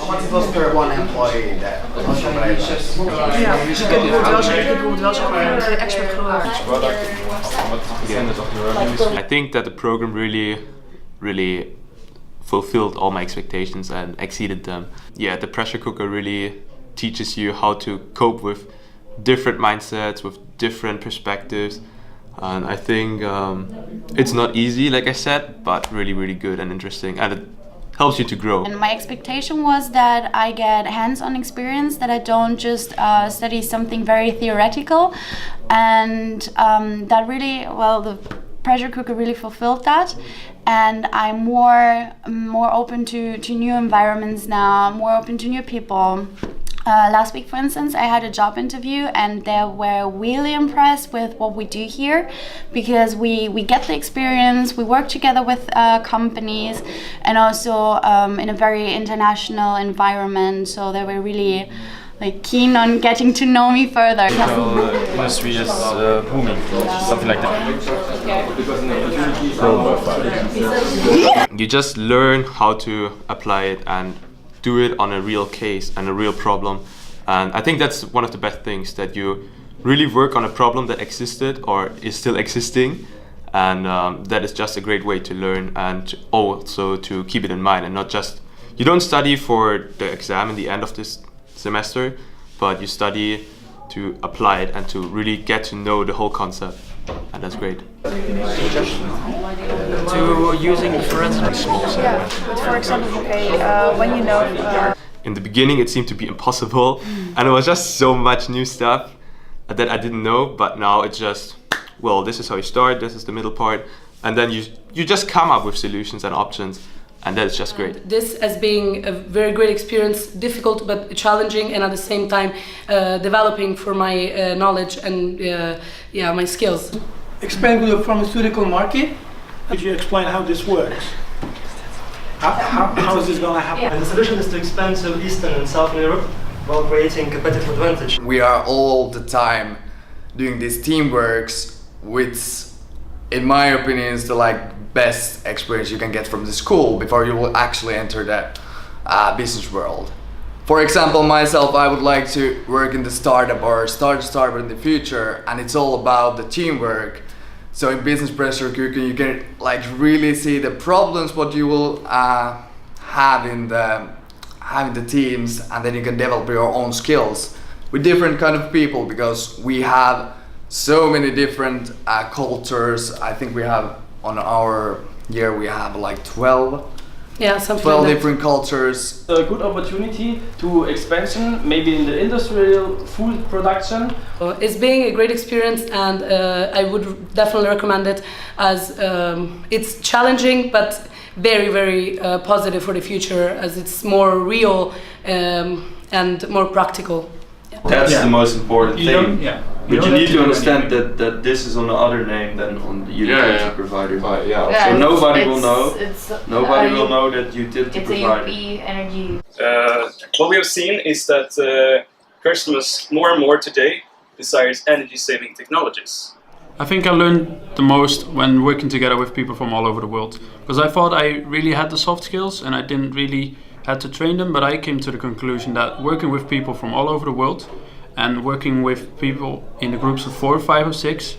Wat was per one employee that was Ja, dus ik heb bijvoorbeeld wel zo'n expert gehad. I think that the program really fulfilled all my expectations and exceeded them. Yeah, the pressure cooker really teaches you how to cope with different mindsets, with different perspectives. And I think it's not easy, like I said, but really good and interesting, and it helps you to grow. And my expectation was that I get hands-on experience, that I don't just study something very theoretical, and that really, well, the pressure cooker really fulfilled that. And I'm more open to new environments now, more open to new people. Last week, for instance, I had a job interview and they were really impressed with what we do here, because we get the experience, we work together with companies, and also in a very international environment, so they were really keen on getting to know me further. Industry is booming, something like that. You just learn how to apply it and do it on a real case and a real problem, and I think that's one of the best things, that you really work on a problem that existed or is still existing, and that is just a great way to learn and also to keep it in mind, and not just, you don't study for the exam in the end of this semester, but you study to apply it and to really get to know the whole concept, and that's great. To using forensic skills. Yeah, but for example, when you know. In the beginning, it seemed to be impossible, and it was just so much new stuff that I didn't know. But now it's just, well, this is how you start. This is the middle part, and then you just come up with solutions and options, and that's just great. This as being a very great experience, difficult but challenging, and at the same time developing for my knowledge and my skills. Expand the pharmaceutical market. Could you explain how this works? How is this going to happen? And the solution is to expand to Eastern and Southern Europe while creating competitive advantage. We are all the time doing these teamworks, which, in my opinion, is the best experience you can get from the school before you will actually enter the business world. For example, myself, I would like to work in the startup or start a startup in the future, and it's all about the teamwork. So in business pressure cooker, you can really see the problems what you will have in the teams, and then you can develop your own skills with different kind of people, because we have so many different cultures. I think we have on our year we have 12 different cultures. A good opportunity to expansion, maybe in the industrial food production. It's being a great experience, and I would definitely recommend it, as it's challenging but very positive for the future, as it's more real and more practical. That's the most important thing. But you need to understand that that this is on the other name than on the utility provider. Yeah, so nobody will know. Nobody will it's know that utility It's provider. a UP energy. What we have seen is that customers more and more today desire energy-saving technologies. I think I learned the most when working together with people from all over the world, because I thought I really had the soft skills and I didn't really had to train them, but I came to the conclusion that working with people from all over the world and working with people in the groups of 4, 5 or 6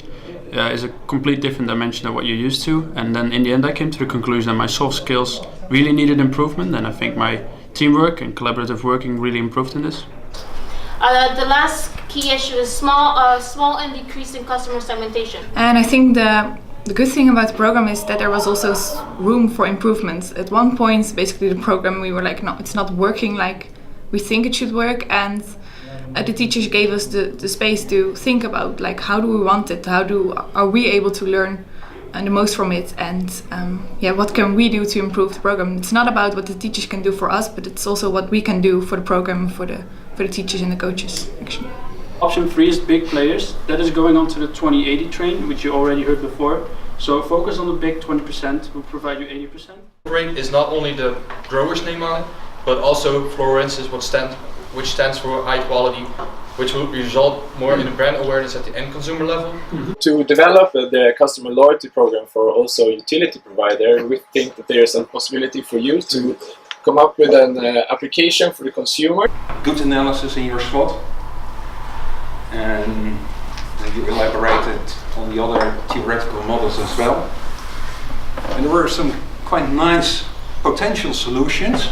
is a complete different dimension than what you're used to. And then in the end I came to the conclusion that my soft skills really needed improvement, and I think my teamwork and collaborative working really improved in this. The last key issue is small and decreasing customer segmentation. And I think the good thing about the program is that there was also room for improvements. At one point, basically the program, we were like, no, it's not working like we think it should work, and the teachers gave us the space to think about how do we want it, are we able to learn the most from it, and what can we do to improve the program. It's not about what the teachers can do for us, but it's also what we can do for the program, for the teachers and the coaches, actually. Option 3 is big players. That is going on to the 2080 train, which you already heard before. So focus on the big 20% who provide you 80%. Ring is not only the grower's name on it, but also Florence is which stands for high quality, which will result more in a brand awareness at the end consumer level. To develop the customer loyalty program for also utility provider, we think that there is a possibility for you to come up with an application for the consumer. Good analysis in your SWOT, and you elaborated on the other theoretical models as well. And there were some quite nice potential solutions.